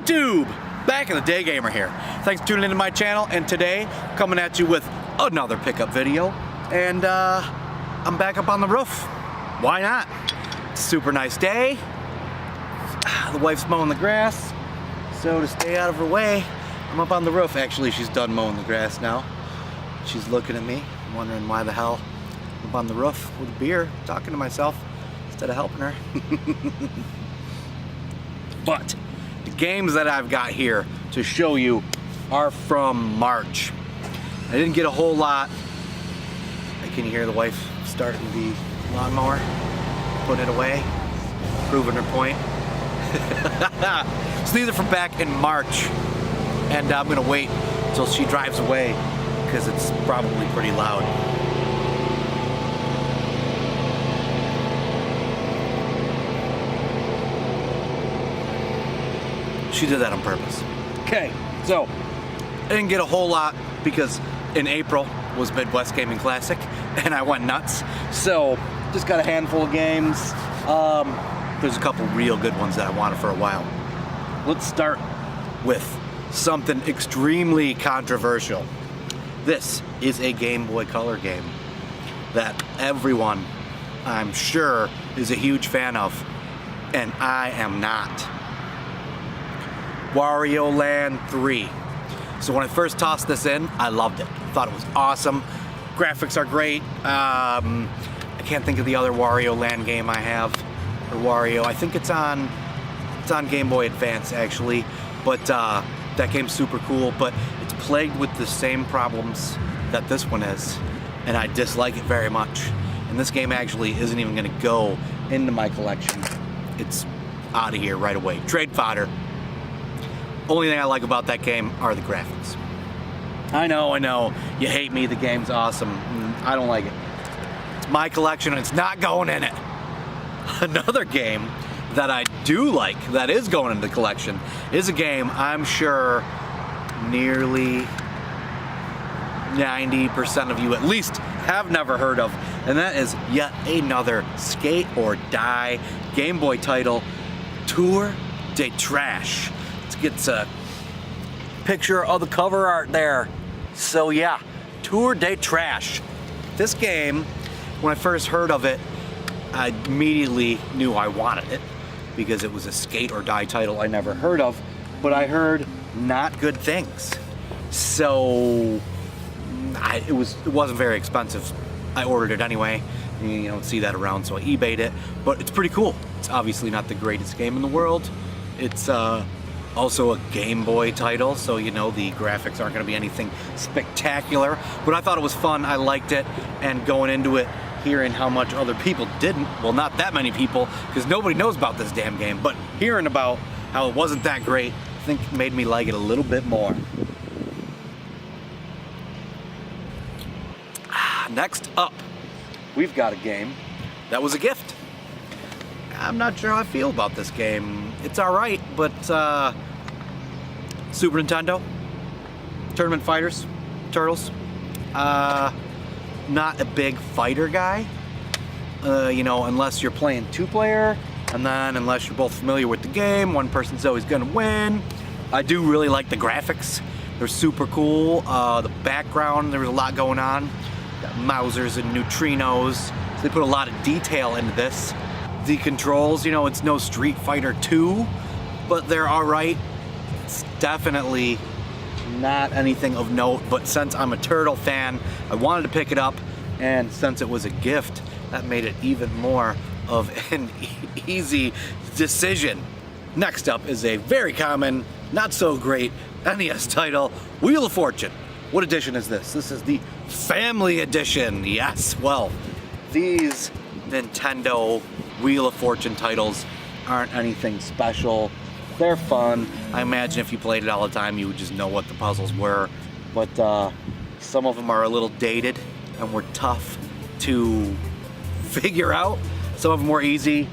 YouTube? Back in the day gamer here. Thanks for tuning into my channel, and today coming at you with another pickup video. And I'm back up on the roof. Why not? It's a super nice day. The wife's mowing the grass, so to stay out of her way, I'm up on the roof. Actually, she's done mowing the grass now. She's looking at me, wondering why the hell I'm up on the roof with a beer, talking to myself instead of helping her. But the games that I've got here to show you are from March. I didn't get a whole lot. I can hear the wife starting the lawnmower, putting it away, proving her point. So these are from back in March, and I'm gonna wait until she drives away because it's probably pretty loud. She did that on purpose. Okay, so I didn't get a whole lot because in April was Midwest Gaming Classic and I went nuts. So just got a handful of games. There's a couple real good ones that I wanted for a while. Let's start with something extremely controversial. This is a Game Boy Color game that everyone, I'm sure, is a huge fan of, and I am not. Wario Land 3. So when I first tossed this in, I loved it. Thought it was awesome. Graphics are great. I can't think of the other Wario Land game I have, or Wario. I think it's on Game Boy Advance actually, but that game's super cool. But it's plagued with the same problems that this one is, and I dislike it very much. And this game actually isn't even going to go into my collection. It's out of here right away. Trade fodder. Only thing I like about that game are the graphics. I know, you hate me, the game's awesome. I don't like it. It's my collection and it's not going in it. Another game that I do like, that is going into the collection, is a game I'm sure nearly 90% of you at least have never heard of, and that is yet another skate or die Game Boy title, Tour de Trash. Gets a picture of the cover art there. So yeah, Tour de Trash. This game, when I first heard of it, I immediately knew I wanted it because it was a skate or die title I never heard of, but I heard not good things. So it wasn't very expensive. I ordered it anyway. You don't see that around, so I eBayed it, but it's pretty cool. It's obviously not the greatest game in the world. It's also a Game Boy title, so you know the graphics aren't going to be anything spectacular, but I thought it was fun. I liked it, and going into it, hearing how much other people didn't, well, not that many people, because nobody knows about this damn game, but hearing about how it wasn't that great, I think made me like it a little bit more. Next up, we've got a game that was a gift. I'm not sure how I feel about this game. It's alright, but Super Nintendo, Tournament Fighters, Turtles. Not a big fighter guy, you know, unless you're playing two-player, and then unless you're both familiar with the game, one person's always gonna win. I do really like the graphics. They're super cool. The background, there was a lot going on. Got Mausers and neutrinos. So they put a lot of detail into this. The controls, you know, it's no Street Fighter 2, but they're alright. It's definitely not anything of note, but since I'm a Turtle fan, I wanted to pick it up, and since it was a gift, that made it even more of an easy decision. Next up is a very common, not so great NES title, Wheel of Fortune. What edition is this? This is the Family Edition. Yes, well, these Nintendo Wheel of Fortune titles aren't anything special. They're fun. I imagine if you played it all the time, you would just know what the puzzles were. But some of them are a little dated and were tough to figure out. Some of them were easy.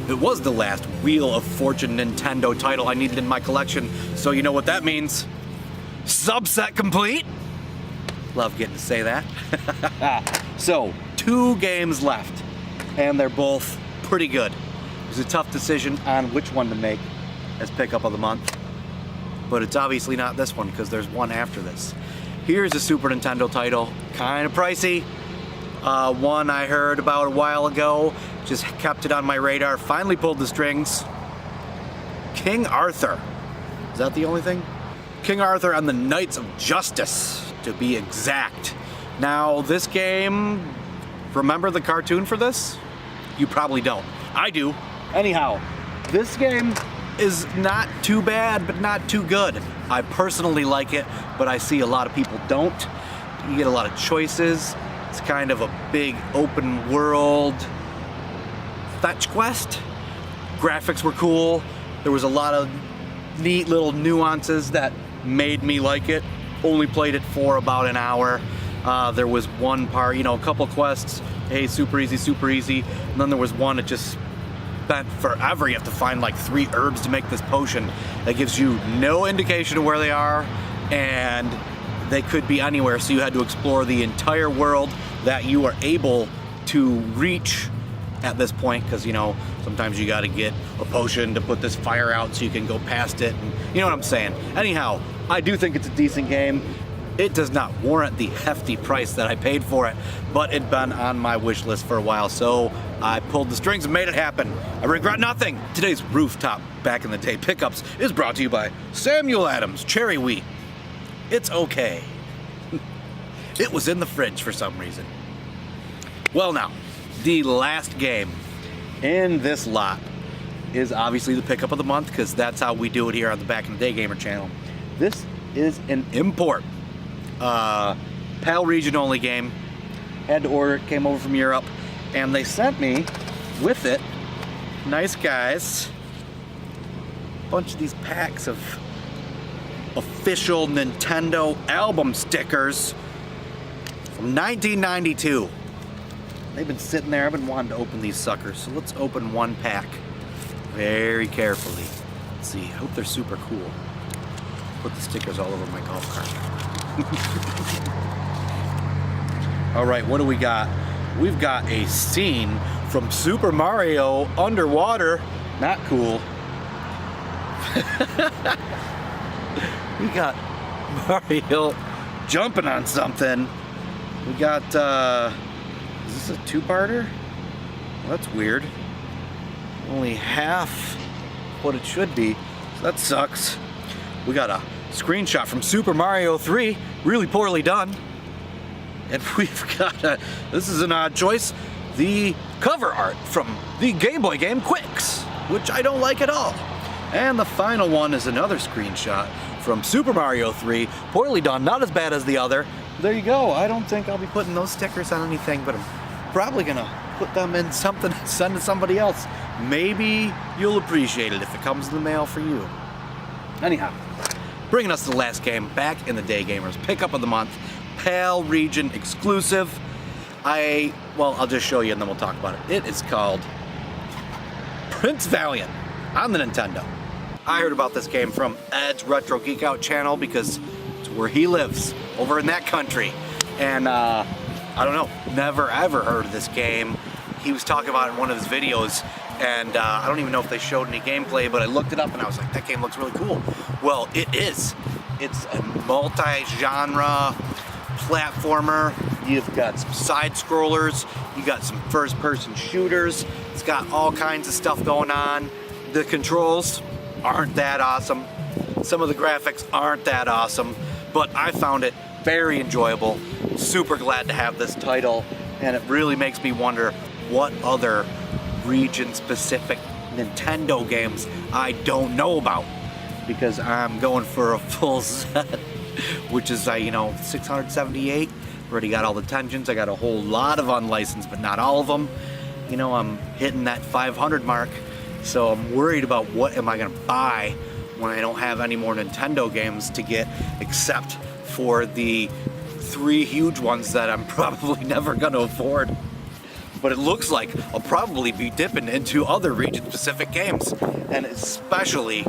It was the last Wheel of Fortune Nintendo title I needed in my collection, so you know what that means. Subset complete. Love getting to say that. So, 2 games left, and they're both pretty good. It was a tough decision on which one to make as pickup of the month. but it's obviously not this one because there's one after this. Here's a Super Nintendo title, kind of pricey. One I heard about a while ago, just kept it on my radar, finally pulled the strings. King Arthur. Is that the only thing? King Arthur and the Knights of Justice, to be exact. Now, this game, remember the cartoon for this? You probably don't. I do. Anyhow, this game is not too bad, but not too good. I personally like it, but I see a lot of people don't. You get a lot of choices. It's kind of a big open world fetch quest. Graphics were cool. There was a lot of neat little nuances that made me like it. Only played it for about an hour. There was one part, a couple quests, hey, super easy, and then there was one that just spent forever. You have to find like 3 herbs to make this potion that gives you no indication of where they are, and they could be anywhere, so you had to explore the entire world that you are able to reach at this point, because sometimes you got to get a potion to put this fire out so you can go past it, and you know what I'm saying. Anyhow, I do think it's a decent game. It does not warrant the hefty price that I paid for it, but it'd been on my wish list for a while, so I pulled the strings and made it happen. I regret nothing. Today's Rooftop Back in the Day Pickups is brought to you by Samuel Adams Cherry Wheat. It's okay. It was in the fridge for some reason. Well now, the last game in this lot is obviously the pickup of the month, because that's how we do it here on the Back in the Day Gamer channel. This is an import. PAL region only game. Had to order it, came over from Europe, and they sent me with it, nice guys, a bunch of these packs of official Nintendo album stickers from 1992. They've been sitting there. I've been wanting to open these suckers, so let's open one pack very carefully. Let's see, I hope they're super cool. Put the stickers all over my golf cart. All right, what do we got? We've got a scene from Super Mario underwater. Not cool. We got Mario jumping on something. We got, is this a 2-parter? Well, that's weird. Only half what it should be, so that sucks. We got a screenshot from Super Mario 3, really poorly done. And we've got, this is an odd choice, the cover art from the Game Boy game Quicks, which I don't like at all. And the final one is another screenshot from Super Mario 3, poorly done, not as bad as the other. There you go. I don't think I'll be putting those stickers on anything, but I'm probably gonna put them in something and send to somebody else. Maybe you'll appreciate it if it comes in the mail for you. Anyhow, bringing us to the last game, Back in the Day Gamers pickup of the month, PAL region exclusive. I'll just show you and then we'll talk about it. It is called Prince Valiant on the Nintendo. I heard about this game from Ed's Retro Geek Out channel because it's where he lives, over in that country. And I don't know, never ever heard of this game. He was talking about it in one of his videos, and I don't even know if they showed any gameplay, but I looked it up and I was like, that game looks really cool. Well, it is. It's a multi-genre platformer. You've got some side scrollers, you got some first-person shooters. It's got all kinds of stuff going on. The controls aren't that awesome. Some of the graphics aren't that awesome, but I found it very enjoyable. Super glad to have this title, and it really makes me wonder what other region-specific Nintendo games I don't know about, because I'm going for a full set, which is 678. Already got all the tensions. I got a whole lot of unlicensed, but not all of them. I'm hitting that 500 mark, so I'm worried about what am I gonna buy when I don't have any more Nintendo games to get, except for the 3 huge ones that I'm probably never gonna afford. But it looks like I'll probably be dipping into other region-specific games, and especially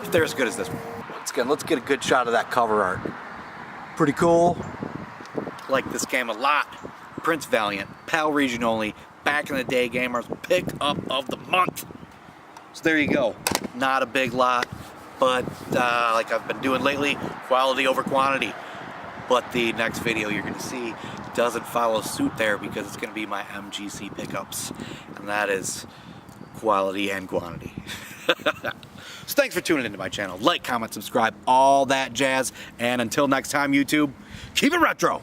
if they're as good as this one. Let's get a good shot of that cover art. Pretty cool. Like this game a lot. Prince Valiant, PAL region only, Back in the Day Gamers pick up of the month. So there you go. Not a big lot, but like I've been doing lately, quality over quantity. But the next video you're going to see doesn't follow suit there because it's going to be my MGC pickups, and that is quality and quantity. So thanks for tuning into my channel. Like, comment, subscribe, all that jazz, and until next time, YouTube, keep it retro.